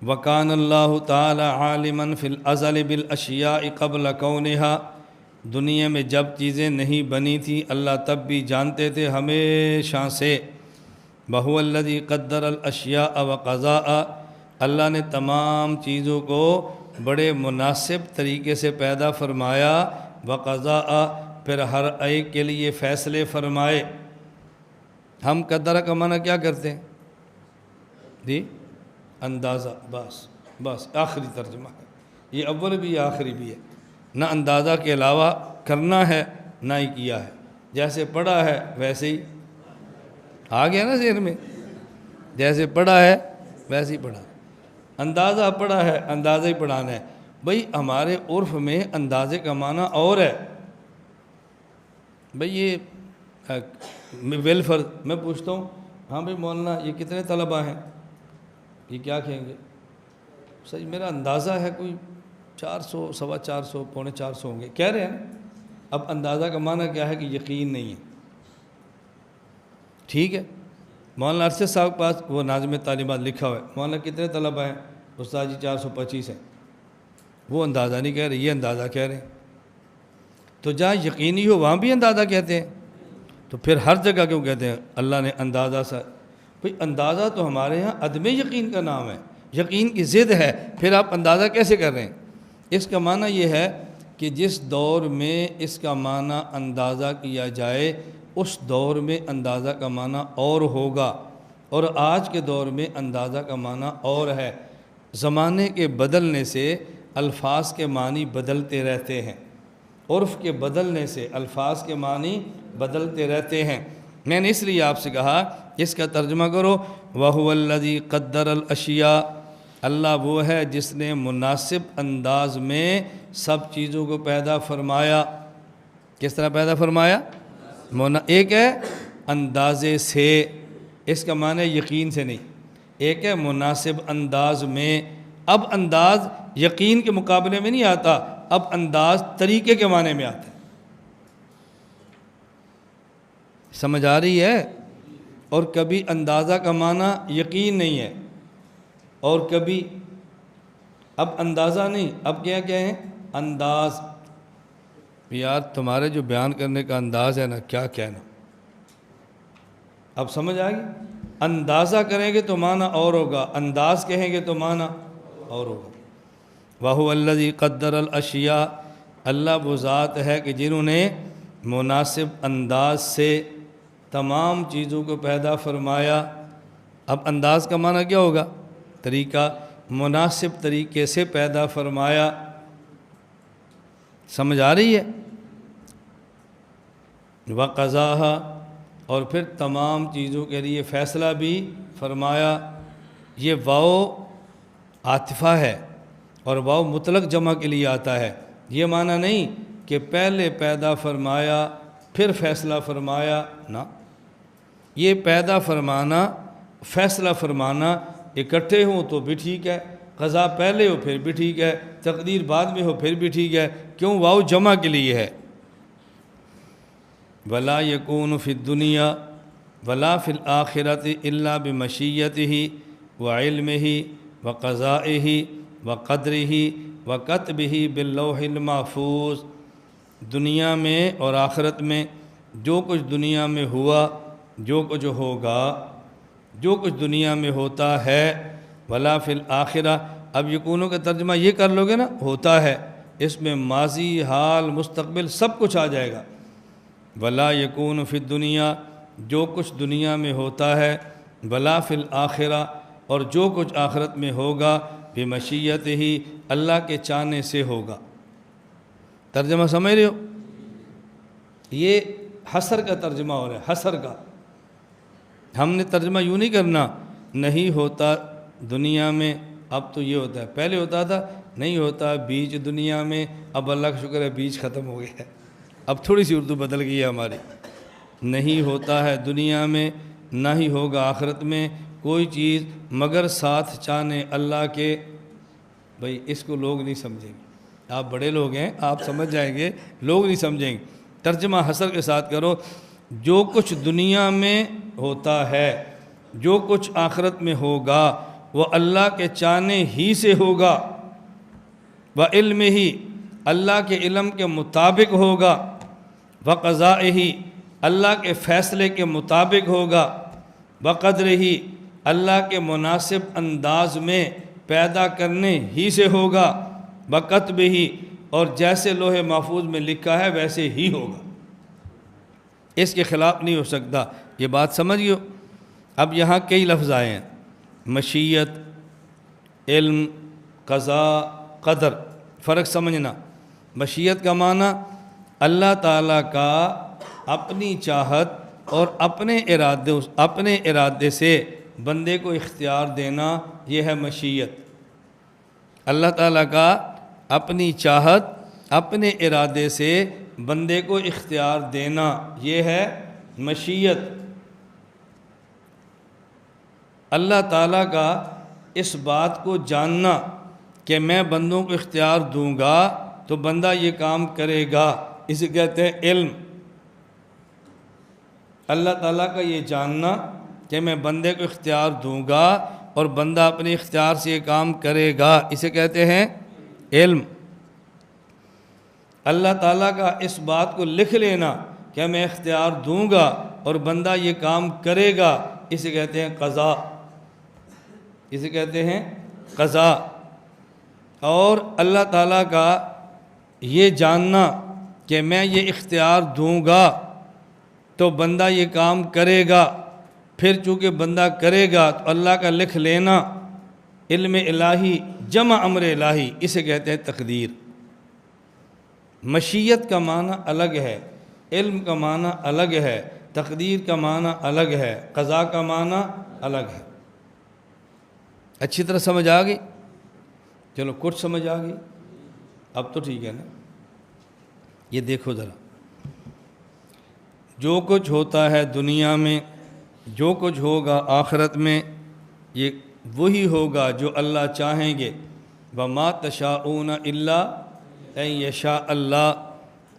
وَكَانَ اللَّهُ تَعَالَى عَالِمًا فِي الْأَزَلِ بِالْأَشْيَاءِ قَبْلَ كَوْنِهَا، دنیا میں جب چیزیں نہیں بنی تھیں اللہ تب بھی جانتے تھے ہمیشہ سے۔ وَهُوَ الَّذِي قَدَّرَ الْأَشْيَاءَ وَقَضَاءَ، اللہ نے تمام چیزوں کو بڑے مناسب طریقے سے پیدا فرمایا، وَقَضَاءَ پھر ہر ایک کے لیے فیصلے فرمائے۔ ہم قدرہ کا معنی کیا کرتے ہیں جی؟ اندازہ، بس آخری ترجمہ ہے یہ، اول بھی ہے آخری بھی ہے، نہ اندازہ کے علاوہ کرنا ہے نہ ہی کیا ہے، جیسے پڑھا ہے ویسے ہی آ گیا نا ذہن میں، جیسے پڑھا ہے ویسے ہی پڑھا، اندازہ پڑھا ہے اندازہ ہی پڑھانا ہے۔ بھئی ہمارے عرف میں اندازے کا معنی اور ہے، بھئی یہ ویلفر میں پوچھتا ہوں، ہاں بھئی مولانا یہ کتنے طلبہ ہیں؟ یہ کیا کہیں گے؟ سچ میرا اندازہ ہے کوئی 400 سوا 400 پونے 400 ہوں گے، کہہ رہے ہیں۔ اب اندازہ کا معنی کیا ہے کہ یقین نہیں ہے، ٹھیک ہے۔ مولانا ارشد صاحب کے پاس وہ ناظم تعلیمات لکھا ہوا ہے، مولانا کتنے طلبہ ہیں؟ استاد جی 425 ہیں، وہ اندازہ نہیں کہہ رہے، یہ اندازہ کہہ رہے ہیں۔ تو جہاں یقینی ہو وہاں بھی اندازہ کہتے ہیں، تو پھر ہر جگہ کیوں کہتے ہیں اللہ نے اندازہ سا؟ بھئی اندازہ تو ہمارے ہاں عدم یقین کا نام ہے، یقین کی ضد ہے، پھر آپ اندازہ کیسے کر رہے ہیں؟ اس کا معنی یہ ہے کہ جس دور میں اس کا معنی اندازہ کیا جائے اس دور میں اندازہ کا معنی اور ہوگا، اور آج کے دور میں اندازہ کا معنی اور ہے۔ زمانے کے بدلنے سے الفاظ کے معنی بدلتے رہتے ہیں، عرف کے بدلنے سے الفاظ کے معنی بدلتے رہتے ہیں۔ میں نے اس لیے آپ سے کہا اس کا ترجمہ کرو، وَهُوَ الَّذِي قَدَّرَ الْأَشْيَاءَ، اللہ وہ ہے جس نے مناسب انداز میں سب چیزوں کو پیدا فرمایا۔ کس طرح پیدا فرمایا؟ ایک ہے اندازے سے، اس کا معنی یقین سے نہیں، ایک ہے مناسب انداز میں۔ اب انداز یقین کے مقابلے میں نہیں آتا، اب انداز طریقے کے معنی میں آتا ہے۔ سمجھ آ رہی ہے؟ اور کبھی اندازہ کا معنی یقین نہیں ہے، اور کبھی اب اندازہ نہیں، اب کیا ہے؟ انداز۔ یار تمہارے جو بیان کرنے کا انداز ہے نا، کیا کہنا، اب سمجھ آئے گی؟ اندازہ کریں گے تو معنی اور ہوگا، انداز کہیں گے تو معنی اور ہوگا۔ وَهُوَ الَّذِي قَدَّرَ الْأَشْيَاءَ، اللہ وہ ذات ہے کہ جنہوں نے مناسب انداز سے تمام چیزوں کو پیدا فرمایا۔ اب انداز کا معنی کیا ہوگا؟ طریقہ، مناسب طریقے سے پیدا فرمایا۔ سمجھ آ رہی ہے؟ وَقَضَاهَا، اور پھر تمام چیزوں کے لیے فیصلہ بھی فرمایا۔ یہ واو عاطفہ ہے، اور واو مطلق جمع کے لیے آتا ہے، یہ معنی نہیں کہ پہلے پیدا فرمایا پھر فیصلہ فرمایا، نہ، یہ پیدا فرمانا فیصلہ فرمانا اکٹھے ہوں تو بھی ٹھیک ہے، قضا پہلے ہو پھر بھی ٹھیک ہے، تقدیر بعد میں ہو پھر بھی ٹھیک ہے، کیوں؟ واو جمع کے لیے ہے۔ وَلَا يَكُونُ فِي الدُّنْيَا وَلَا فِي الْآخِرَةِ إِلَّا بِمَشِيَّتِهِ وَعِلْمِهِ وَقَضَائِهِ وَقَدْرِهِ وَكَتْبِهِ بِاللَّوْحِ الْمَحْفُوظِ، دنیا میں اور آخرت میں جو کچھ دنیا میں ہوا، جو کچھ ہوگا، جو کچھ دنیا میں ہوتا ہے، وَلَا فِي الْآخِرَةِ، اب یکونوں کا ترجمہ یہ کر لو گے نا، ہوتا ہے، اس میں ماضی، حال، مستقبل سب کچھ آ جائے گا۔ وَلَا يَكُونُ فِي الدُّنْيَا، جو کچھ دنیا میں ہوتا ہے، وَلَا فِي الْآخِرَةِ، اور جو کچھ آخرت میں ہوگا، بِمَشِيَّتِهِ، اللہ کے چاہنے سے ہوگا۔ ترجمہ سمجھ رہے ہو؟ یہ حصر کا ترجمہ ہو رہا ہے، حصر کا۔ ہم نے ترجمہ یوں نہیں کرنا، نہیں ہوتا دنیا میں، اب تو یہ ہوتا ہے، پہلے ہوتا تھا نہیں ہوتا بیچ دنیا میں، اب اللہ کا شکر ہے بیچ ختم ہو گیا ہے، اب تھوڑی سی اردو بدل گئی ہے ہماری۔ نہیں ہوتا ہے دنیا میں، نہ ہی ہوگا آخرت میں کوئی چیز مگر ساتھ چاہنے اللہ کے۔ بھئی اس کو لوگ نہیں سمجھیں گے، آپ بڑے لوگ ہیں آپ سمجھ جائیں گے، لوگ نہیں سمجھیں گے۔ ترجمہ حصر کے ساتھ کرو، جو کچھ دنیا میں ہوتا ہے، جو کچھ آخرت میں ہوگا، وہ اللہ کے چاہنے ہی سے ہوگا، وعلمہ اللہ کے علم کے مطابق ہوگا، وقضائہ اللہ کے فیصلے کے مطابق ہوگا، وقدرہ اللہ کے مناسب انداز میں پیدا کرنے ہی سے ہوگا، وکتبہ اور جیسے لوح محفوظ میں لکھا ہے ویسے ہی ہوگا، اس کے خلاف نہیں ہو سکتا۔ یہ بات سمجھیو۔ اب یہاں کئی لفظ آئے ہیں، مشیت، علم، قضاء، قدر۔ فرق سمجھنا، مشیت کا معنی اللہ تعالیٰ کا اپنی چاہت اور اپنے ارادے سے بندے کو اختیار دینا، یہ ہے مشیت۔ اللہ تعالیٰ کا اپنی چاہت، اپنے ارادے سے بندے کو اختیار دینا، یہ ہے مشیت۔ اللہ تعالیٰ کا اس بات کو جاننا کہ میں بندوں کو اختیار دوں گا تو بندہ یہ کام کرے گا، اسے کہتے ہیں علم۔ اللہ تعالیٰ کا یہ جاننا کہ میں بندے کو اختیار دوں گا اور بندہ اپنے اختیار سے یہ کام کرے گا، اسے کہتے ہیں علم۔ اللہ تعالیٰ کا اس بات کو لکھ لینا کہ میں اختیار دوں گا اور بندہ یہ کام کرے گا، اسے کہتے ہیں قضاء، اسے کہتے ہیں قضاء۔ اور اللہ تعالیٰ کا یہ جاننا کہ میں یہ اختیار دوں گا تو بندہ یہ کام کرے گا، پھر چونکہ بندہ کرے گا تو اللہ کا لکھ لینا، علم الہی جمع امر الہی، اسے کہتے ہیں تقدیر۔ مشیت کا معنی الگ ہے، علم کا معنی الگ ہے، تقدیر کا معنی الگ ہے، قضاء کا معنی الگ ہے۔ اچھی طرح سمجھ آ گئی؟ چلو کچھ سمجھ آ گئی، اب تو ٹھیک ہے نا۔ یہ دیکھو ذرا، جو کچھ ہوتا ہے دنیا میں، جو کچھ ہوگا آخرت میں، یہ وہی ہوگا جو اللہ چاہیں گے۔ وَمَا تَشَاءُونَ إِلَّا أَن يَشَاءَ اللہ،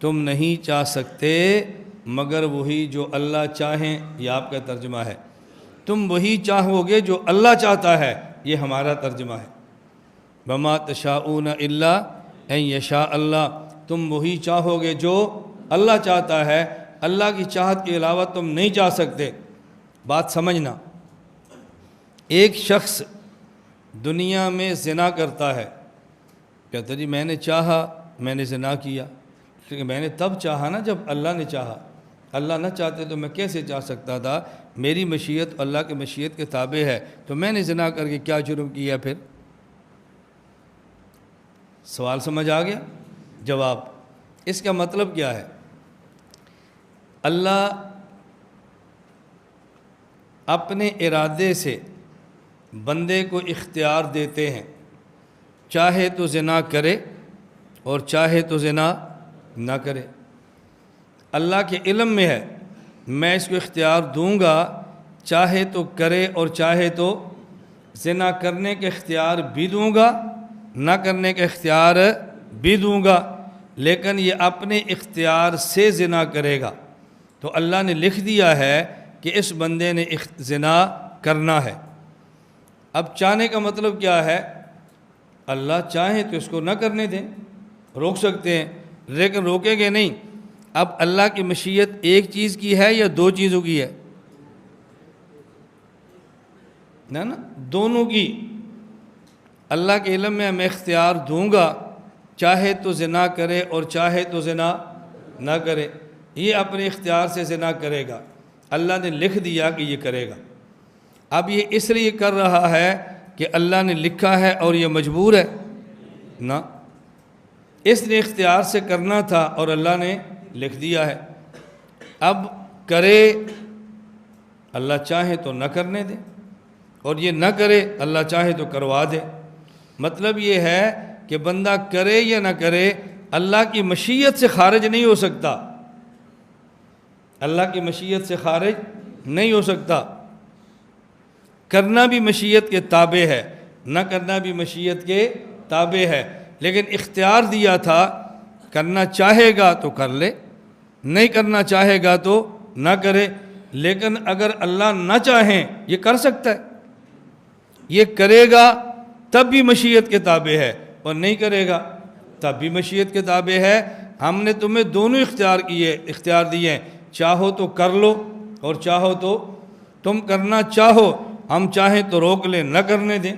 تم نہیں چاہ سکتے مگر وہی جو اللہ چاہیں، یہ آپ کا ترجمہ ہے۔ تم وہی چاہو گے جو اللہ چاہتا ہے، یہ ہمارا ترجمہ ہے۔ وَمَا تَشَاءُونَ إِلَّا أَن يَشَاءَ اللہ، تم وہی چاہو گے جو اللہ چاہتا ہے، اللہ کی چاہت کے علاوہ تم نہیں چاہ سکتے۔ بات سمجھنا، ایک شخص دنیا میں زنا کرتا ہے، کہتا جی میں نے چاہا، میں نے زنا کیا، کیونکہ میں نے تب چاہا نا جب اللہ نے چاہا، اللہ نہ چاہتے تو میں کیسے چاہ سکتا تھا؟ میری مشیت اللہ کی مشیت کے تابع ہے، تو میں نے زنا کر کے کیا جرم کیا پھر؟ سوال سمجھ آ گیا؟ جواب، اس کا مطلب کیا ہے؟ اللہ اپنے ارادے سے بندے کو اختیار دیتے ہیں، چاہے تو زنا کرے اور چاہے تو زنا نہ کرے۔ اللہ کے علم میں ہے، میں اس کو اختیار دوں گا، چاہے تو کرے اور چاہے تو زنا کرنے کا اختیار بھی دوں گا، نہ کرنے کا اختیار بھی دوں گا، لیکن یہ اپنے اختیار سے زنا کرے گا۔ تو اللہ نے لکھ دیا ہے کہ اس بندے نے زنا کرنا ہے۔ اب چاہنے کا مطلب کیا ہے؟ اللہ چاہیں تو اس کو نہ کرنے دیں، روک سکتے ہیں، لیکن روکیں گے نہیں۔ اب اللہ کی مشیت ایک چیز کی ہے یا دو چیزوں کی ہے؟ نا دونوں کی۔ اللہ کے علم میں میں اختیار دوں گا، چاہے تو زنا کرے اور چاہے تو زنا نہ کرے، یہ اپنے اختیار سے زنا کرے گا، اللہ نے لکھ دیا کہ یہ کرے گا۔ اب یہ اس لیے کر رہا ہے کہ اللہ نے لکھا ہے اور یہ مجبور ہے؟ نہ، اس نے اختیار سے کرنا تھا اور اللہ نے لکھ دیا ہے۔ اب کرے، اللہ چاہے تو نہ کرنے دے، اور یہ نہ کرے، اللہ چاہے تو کروا دے۔ مطلب یہ ہے کہ بندہ کرے یا نہ کرے، اللہ کی مشیت سے خارج نہیں ہو سکتا، اللہ کی مشیت سے خارج نہیں ہو سکتا۔ کرنا بھی مشیت کے تابع ہے، نہ کرنا بھی مشیت کے تابع ہے، لیکن اختیار دیا تھا، کرنا چاہے گا تو کر لے، نہیں کرنا چاہے گا تو نہ کرے۔ لیکن اگر اللہ نہ چاہیں، یہ کر سکتا ہے؟ یہ کرے گا تب بھی مشیت کے تابع ہے اور نہیں کرے گا تب بھی مشیت کے تابع ہے۔ ہم نے تمہیں دونوں اختیار دیے ہیں، چاہو تو کر لو اور چاہو تو تم کرنا چاہو ہم چاہیں تو روک لیں نہ کرنے دیں،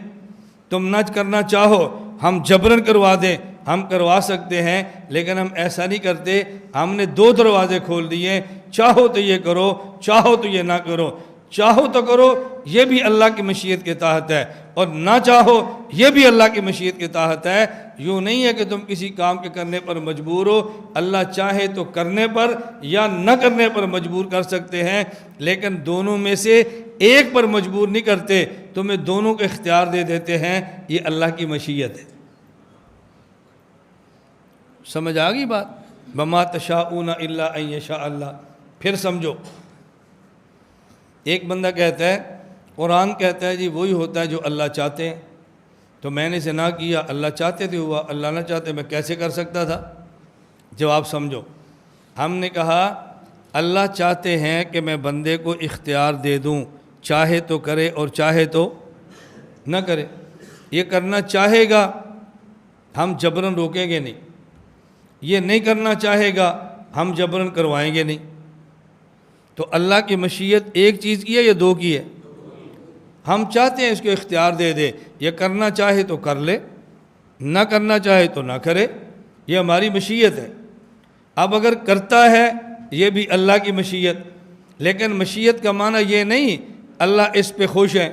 تم نہ کرنا چاہو ہم جبرن کروا دیں، ہم کروا سکتے ہیں لیکن ہم ایسا نہیں کرتے۔ ہم نے دو دروازے کھول دیے، چاہو تو یہ کرو چاہو تو یہ نہ کرو، چاہو تو کرو یہ بھی اللہ کی مشیت کے تحت ہے اور نہ چاہو یہ بھی اللہ کی مشیت کے تحت ہے۔ یوں نہیں ہے کہ تم کسی کام کے کرنے پر مجبور ہو، اللہ چاہے تو کرنے پر یا نہ کرنے پر مجبور کر سکتے ہیں، لیکن دونوں میں سے ایک پر مجبور نہیں کرتے، تمہیں دونوں کا اختیار دے دیتے ہیں، یہ اللہ کی مشیت ہے۔ سمجھ آ گئی بات؟ وَمَا تَشَاءُونَ إِلَّا أَن يَشَاءَ اللہ۔ پھر سمجھو، ایک بندہ کہتا ہے قرآن کہتا ہے جی وہی ہوتا ہے جو اللہ چاہتے ہیں، تو میں نے اسے نہ کیا، اللہ چاہتے تھے ہوا، اللہ نہ چاہتے میں کیسے کر سکتا تھا؟ جواب سمجھو، ہم نے کہا اللہ چاہتے ہیں کہ میں بندے کو اختیار دے دوں، چاہے تو کرے اور چاہے تو نہ کرے۔ یہ کرنا چاہے گا ہم جبرن روکیں گے نہیں، یہ نہیں کرنا چاہے گا ہم جبرن کروائیں گے نہیں۔ تو اللہ کی مشیت ایک چیز کی ہے یا دو کی ہے؟ ہم چاہتے ہیں اس کو اختیار دے دے، یہ کرنا چاہے تو کر لے، نہ کرنا چاہے تو نہ کرے، یہ ہماری مشیت ہے۔ اب اگر کرتا ہے یہ بھی اللہ کی مشیت، لیکن مشیت کا معنی یہ نہیں اللہ اس پہ خوش ہے،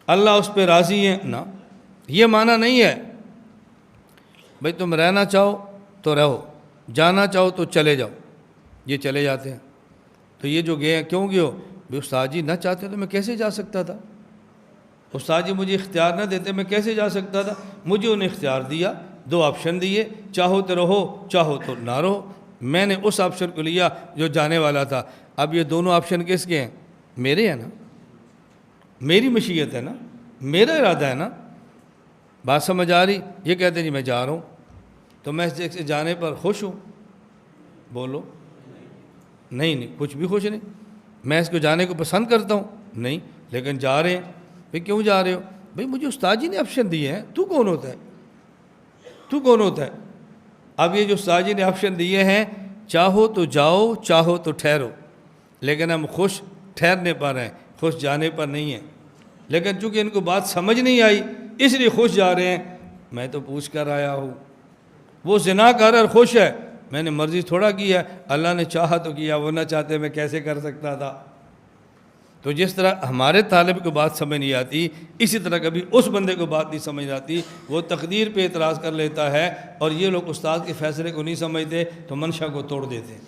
اللہ اس پہ راضی ہے، نہ، یہ معنی نہیں ہے۔ بھئی تم رہنا چاہو تو رہو، جانا چاہو تو چلے جاؤ، یہ چلے جاتے ہیں۔ تو یہ جو گئے ہیں کیوں گئے ہو؟ بھئی استاد جی نہ چاہتے تو میں کیسے جا سکتا تھا، استاد جی مجھے اختیار نہ دیتے میں کیسے جا سکتا تھا، مجھے انہیں اختیار دیا، دو آپشن دیے، چاہو تو رہو چاہو تو نہ رہو، میں نے اس آپشن کو لیا جو جانے والا تھا۔ اب یہ دونوں آپشن کس کے ہیں؟ میرے ہیں نا، میری مشیت ہے نا، میرا ارادہ ہے نا۔ بات سمجھ آ رہی؟ یہ کہتے ہیں جی میں جا رہا ہوں، تو میں اس جگہ سے جانے پر خوش ہوں؟ بولو نہیں، کچھ بھی خوش نہیں۔ میں اس کو جانے کو پسند کرتا ہوں؟ نہیں، لیکن جا رہے ہیں۔ بھئی کیوں جا رہے ہو؟ بھئی مجھے استاد جی نے آپشن دیے ہیں، تو کون ہوتا ہے؟ تو کون ہوتا ہے؟ اب یہ جو استاد جی نے آپشن دیے ہیں، چاہو تو جاؤ چاہو تو ٹھہرو، لیکن ہم خوش ٹھہرنے پر ہیں، خوش جانے پر نہیں ہیں۔ لیکن چونکہ ان کو بات سمجھ نہیں آئی اس لیے خوش جا رہے ہیں۔ میں تو پوچھ کر آیا ہوں، وہ زنا کر اور خوش ہے، میں نے مرضی تھوڑا کی ہے، اللہ نے چاہا تو کیا، وہ نہ چاہتے میں کیسے کر سکتا تھا؟ تو جس طرح ہمارے طالب کو بات سمجھ نہیں آتی، اسی طرح کبھی اس بندے کو بات نہیں سمجھ آتی، وہ تقدیر پہ اعتراض کر لیتا ہے، اور یہ لوگ استاد کے فیصلے کو نہیں سمجھتے تو منشا کو توڑ دیتے ہیں۔